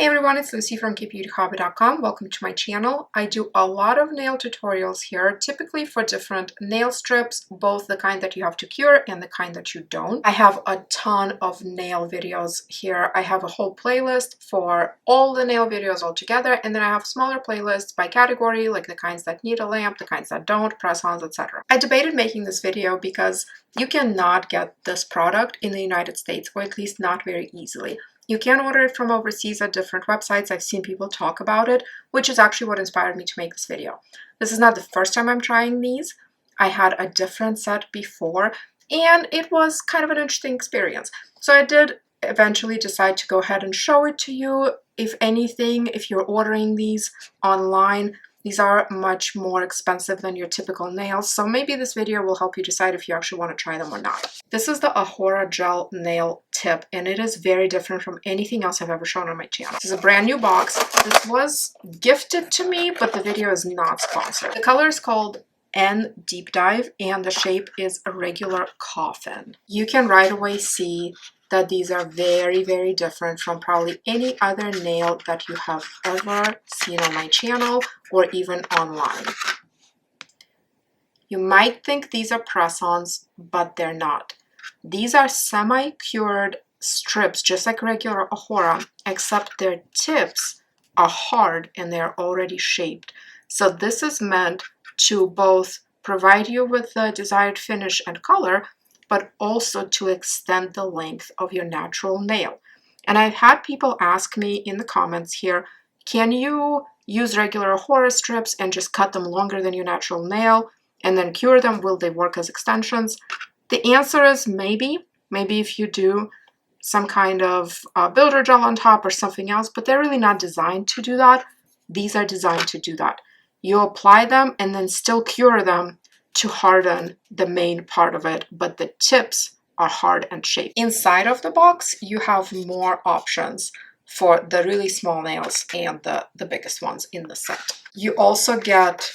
Hey everyone, it's Lucy from KBeautyHobbit.com. Welcome to my channel. I do a lot of nail tutorials here, typically for different nail strips, both the kind that you have to cure and the kind that you don't. I have a ton of nail videos here. I have a whole playlist for all the nail videos all together, and then I have smaller playlists by category, like the kinds that need a lamp, the kinds that don't, press-ons, etc. I debated making this video because you cannot get this product in the United States, or at least not very easily. You can order it from overseas at different websites. I've seen people talk about it, which is actually what inspired me to make this video. This is not the first time I'm trying these. I had a different set before, and it was kind of an interesting experience. So I did eventually decide to go ahead and show it to you. If anything, if you're ordering these online, these are much more expensive than your typical nails, so maybe this video will help you decide if you actually want to try them or not. This is the Ohora gel nail tip, and it is very different from anything else I've ever shown on my channel. This is a brand new box. This was gifted to me, but the video is not sponsored. The color is called N Deep Dive, and the shape is a regular coffin. You can right away see that these are very, very different from probably any other nail that you have ever seen on my channel or even online. You might think these are press-ons, but they're not. These are semi-cured strips, just like regular Ohora, except their tips are hard and they're already shaped. So this is meant to both provide you with the desired finish and color, but also to extend the length of your natural nail. And I've had people ask me in the comments here, can you use regular Ohora strips and just cut them longer than your natural nail and then cure them? Will they work as extensions? The answer is maybe. Maybe if you do some kind of builder gel on top or something else, but they're really not designed to do that. These are designed to do that. You apply them and then still cure them to harden the main part of it, but the tips are hard and shaped. Inside of the box, you have more options for the really small nails and the biggest ones in the set. You also get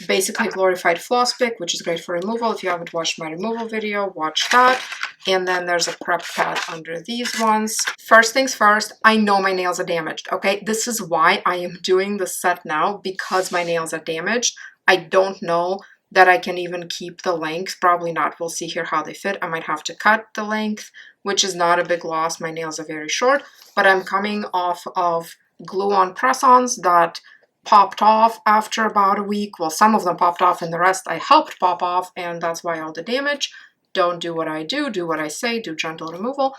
basically glorified floss pick, which is great for removal. If you haven't watched my removal video, watch that. And then there's a prep pad under these ones. First things first, I know my nails are damaged, okay? This is why I am doing the set now, because my nails are damaged. I don't know that I can even keep the length. Probably not. We'll see here how they fit. I might have to cut the length, which is not a big loss. My nails are very short, but I'm coming off of glue-on press-ons that popped off after about a week. Well, some of them popped off and the rest I helped pop off, and that's why all the damage. Don't do what I do what I say, do gentle removal.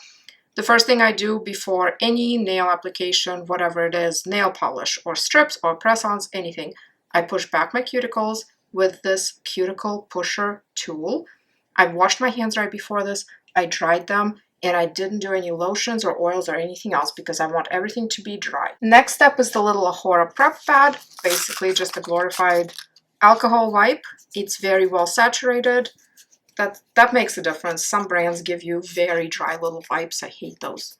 The first thing I do before any nail application, whatever it is, nail polish or strips or press-ons, anything, I push back my cuticles with this cuticle pusher tool. I washed my hands right before this, I dried them, and I didn't do any lotions or oils or anything else because I want everything to be dry. Next step is the little Ohora prep pad, basically just a glorified alcohol wipe. It's very well saturated. That makes a difference. Some brands give you very dry little wipes. I hate those.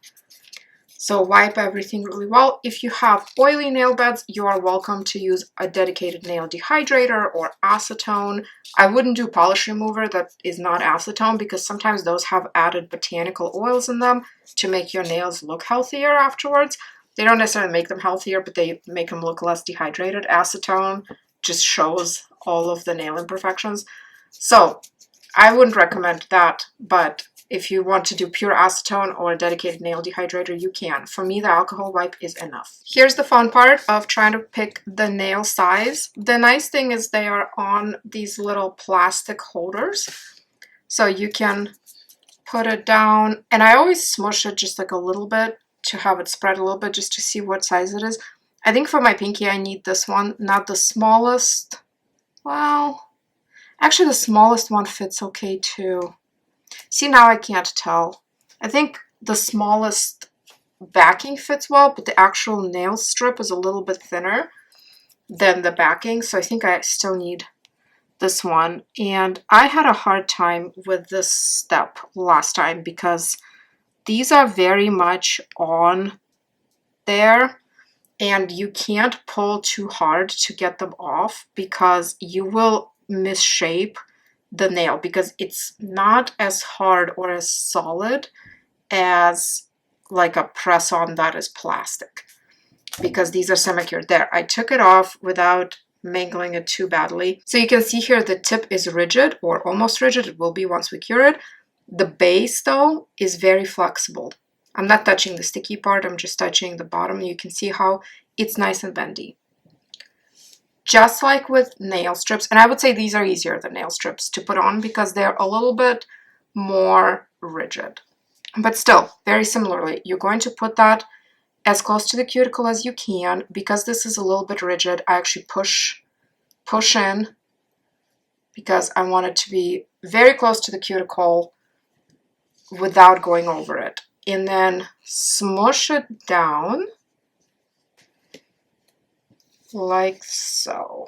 So wipe everything really well. If you have oily nail beds, you are welcome to use a dedicated nail dehydrator or acetone. I wouldn't do polish remover that is not acetone because sometimes those have added botanical oils in them to make your nails look healthier afterwards. They don't necessarily make them healthier, but they make them look less dehydrated. Acetone just shows all of the nail imperfections. So I wouldn't recommend that, but if you want to do pure acetone or a dedicated nail dehydrator, you can. For me, the alcohol wipe is enough. Here's the fun part of trying to pick the nail size. The nice thing is they are on these little plastic holders, so you can put it down. And I always smush it just like a little bit to have it spread a little bit just to see what size it is. I think for my pinky, I need this one, not the smallest. Well, actually the smallest one fits okay too. See, now I can't tell. I think the smallest backing fits well, but the actual nail strip is a little bit thinner than the backing, so I think I still need this one. And I had a hard time with this step last time because these are very much on there, and you can't pull too hard to get them off because you will misshape the nail because it's not as hard or as solid as like a press-on that is plastic. because these are semi-cured. There, I took it off without mangling it too badly. So you can see here the tip is rigid or almost rigid. It will be once we cure it. The base though is very flexible. I'm not touching the sticky part, I'm just touching the bottom. You can see how it's nice and bendy. Just like with nail strips, and I would say these are easier than nail strips to put on because they're a little bit more rigid. But still, very similarly, you're going to put that as close to the cuticle as you can. Because this is a little bit rigid, I actually push in because I want it to be very close to the cuticle without going over it. And then smush it down like so.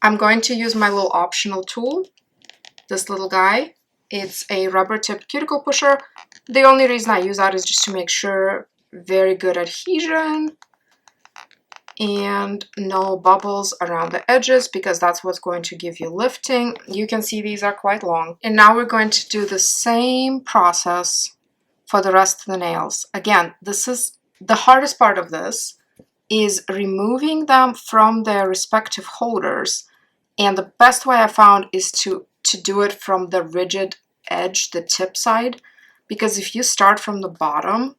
I'm going to use my little optional tool, this little guy. It's a rubber tipped cuticle pusher. The only reason I use that is just to make sure very good adhesion and no bubbles around the edges, because that's what's going to give you lifting. You can see these are quite long. And now we're going to do the same process for the rest of the nails. Again, this is the hardest part of this, is removing them from their respective holders. And the best way I found is to do it from the rigid edge, the tip side, because if you start from the bottom,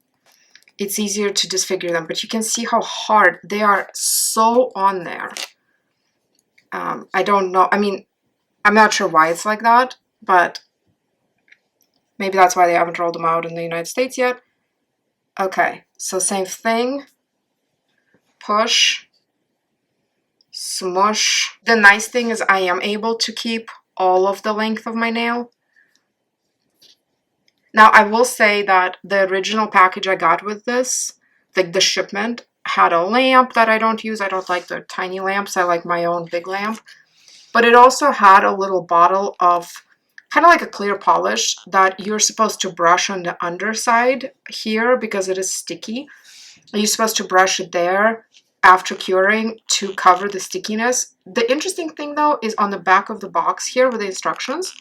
it's easier to disfigure them. But you can see how hard they are, so on there. I don't know. I mean, I'm not sure why it's like that, but maybe that's why they haven't rolled them out in the United States yet. Okay, so same thing. Push, smush. The nice thing is I am able to keep all of the length of my nail. Now, I will say that the original package I got with this, like the shipment, had a lamp that I don't use. I don't like the tiny lamps. I like my own big lamp. But it also had a little bottle of kind of like a clear polish that you're supposed to brush on the underside here because it is sticky. You're supposed to brush it there after curing to cover the stickiness. The interesting thing though is on the back of the box here with the instructions,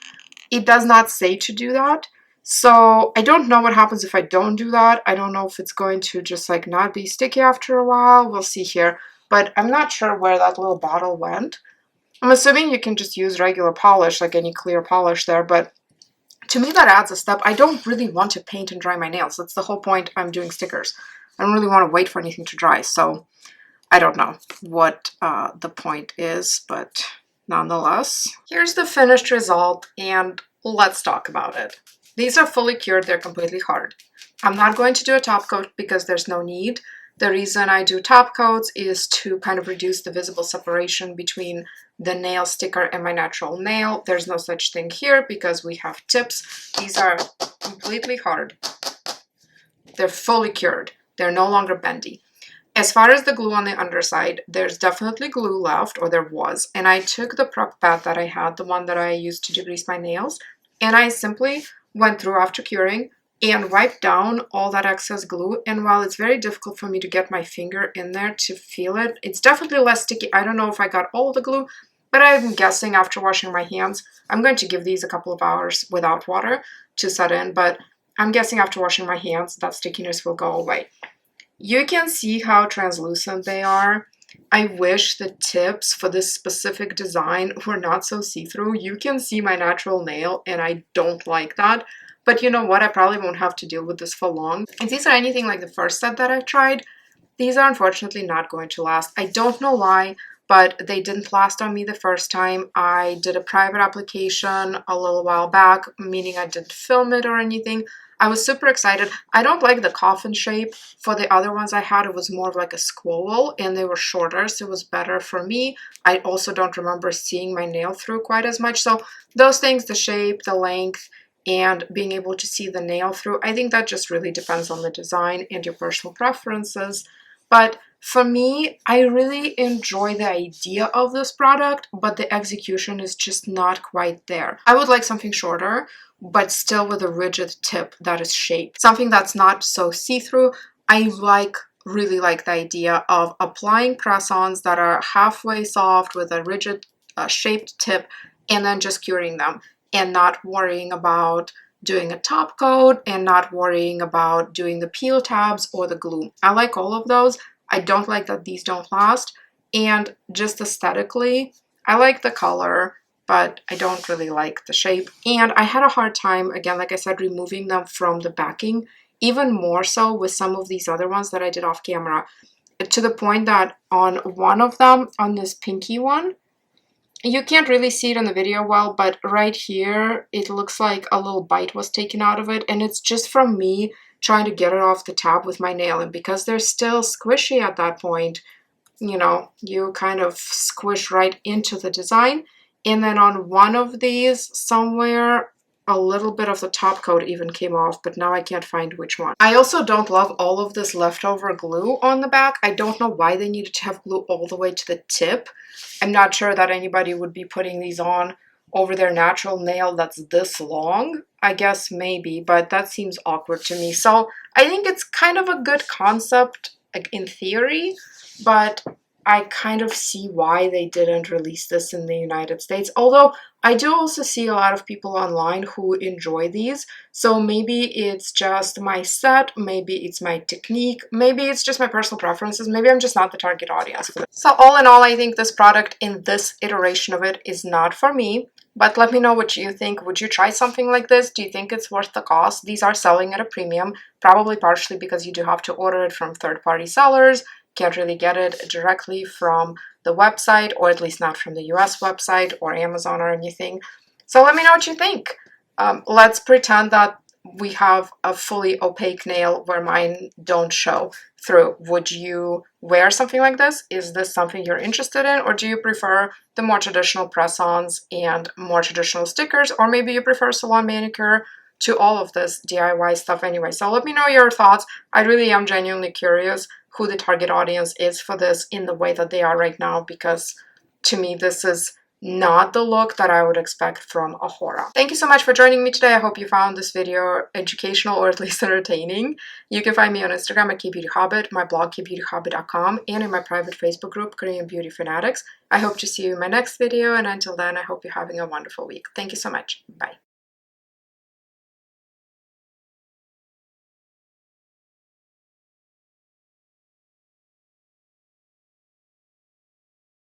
it does not say to do that. So I don't know what happens if I don't do that. I don't know if it's going to just like not be sticky after a while. We'll see here. But I'm not sure where that little bottle went. I'm assuming you can just use regular polish, like any clear polish there. But to me that adds a step. I don't really want to paint and dry my nails. That's the whole point I'm doing stickers. I don't really want to wait for anything to dry. So I don't know what the point is, but nonetheless. Here's the finished result and let's talk about it. These are fully cured, they're completely hard. I'm not going to do a top coat because there's no need. The reason I do top coats is to kind of reduce the visible separation between the nail sticker and my natural nail. There's no such thing here because we have tips. These are completely hard. They're fully cured. They're no longer bendy. As far as the glue on the underside, there's definitely glue left, or there was. And I took the prep pad that I had, the one that I used to degrease my nails, and I simply went through after curing and wiped down all that excess glue. And while it's very difficult for me to get my finger in there to feel it, it's definitely less sticky. I don't know if I got all the glue, but I'm guessing after washing my hands, I'm going to give these a couple of hours without water to set in, but I'm guessing after washing my hands, that stickiness will go away. You can see how translucent they are. I wish the tips for this specific design were not so see-through. You can see my natural nail and I don't like that. But you know what? I probably won't have to deal with this for long. If these are anything like the first set that I tried, these are unfortunately not going to last. I don't know why, but they didn't last on me the first time. I did a private application a little while back, meaning I didn't film it or anything. I was super excited. I don't like the coffin shape. For the other ones I had, it was more of like a squoval and they were shorter, so it was better for me. I also don't remember seeing my nail through quite as much. So those things, the shape, the length, and being able to see the nail through, I think that just really depends on the design and your personal preferences. But for me, I really enjoy the idea of this product, but the execution is just not quite there. I would like something shorter, but still with a rigid tip that is shaped. Something that's not so see-through. I really like the idea of applying press-ons that are halfway soft with a rigid shaped tip and then just curing them and not worrying about doing a top coat and not worrying about doing the peel tabs or the glue. I like all of those. I don't like that these don't last. And just aesthetically, I like the color, but I don't really like the shape. And I had a hard time, again, like I said, removing them from the backing, even more so with some of these other ones that I did off camera, to the point that on one of them, on this pinky one, you can't really see it in the video well, but right here, it looks like a little bite was taken out of it, and it's just from me trying to get it off the tab with my nail, and because they're still squishy at that point, you know, you kind of squish right into the design. And then on one of these, somewhere, a little bit of the top coat even came off, but now I can't find which one. I also don't love all of this leftover glue on the back. I don't know why they needed to have glue all the way to the tip. I'm not sure that anybody would be putting these on over their natural nail that's this long. I guess maybe, but that seems awkward to me. So I think it's kind of a good concept, like in theory, but I kind of see why they didn't release this in the United States. Although I do also see a lot of people online who enjoy these. So maybe it's just my set, maybe it's my technique, maybe it's just my personal preferences, maybe I'm just not the target audience for this. So all in all, I think this product in this iteration of it is not for me. But let me know what you think. Would you try something like this? Do you think it's worth the cost? These are selling at a premium, probably partially because you do have to order it from third-party sellers. Can't really get it directly from the website, or at least not from the US website or Amazon or anything. So let me know what you think. Let's pretend that we have a fully opaque nail where mine don't show through. Would you wear something like this? Is this something you're interested in, or do you prefer the more traditional press-ons and more traditional stickers, or maybe you prefer salon manicure to all of this DIY stuff anyway? So let me know your thoughts. I really am genuinely curious who the target audience is for this in the way that they are right now, because to me this is not the look that I would expect from Ohora. Thank you so much for joining me today. I hope you found this video educational or at least entertaining. You can find me on Instagram at KBeautyHobbit, my blog KBeautyHobbit.com, and in my private Facebook group, Korean Beauty Fanatics. I hope to see you in my next video, and until then, I hope you're having a wonderful week. Thank you so much. Bye.